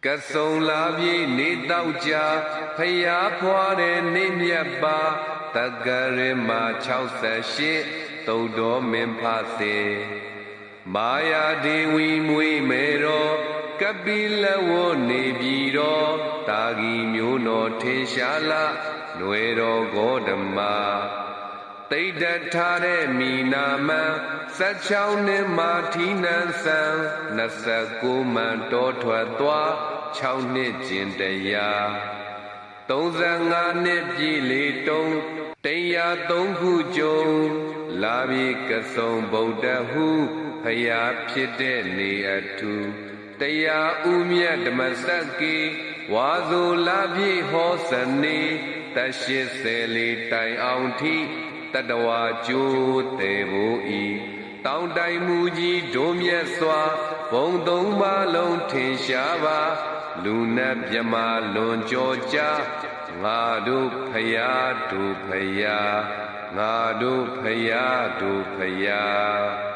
ကစုံလာပြေနေတောက်ကြဖယားဖွာတဲ့နေမြတ်ပါတက္ကရမ68သုတ်တော်မင်းဖစေမာယာဒေဝီမွေးမေတော်ကပိလဝနေပြီတော်တာဂီမျိုးတော်ထေရှားလာຫນွေတော်ဂေါတမတိတ်တထားတဲ့မိနာမန်16နှစ်မှာထီနန်းဆန်29မှန်တော်ထွက်သွား6နှစ်ကျင်တရား35နှစ်ပြည့်လေတုံး103ခုကြုံလာပြီကစုံဗုဒ္ဓဟုဖယားဖြစ်တဲ့နေအထူတရားဥမြတ်ဓမ္မစက္ကေဝါဆိုလာပြီဟောစနေတ80လေးတိုင်အောင်ထိတတဝါကျိုးသေးဖို့ဤတောင်တိုင်မူကြီးဒုံမြတ်စွာဘုံ3ပါးလုံးထင်ရှားပါလူနတ်မြမလွန်ကြောကြငါတို့ဖယားတို့ဖယားငါတို့ဖယားတို့ဖယား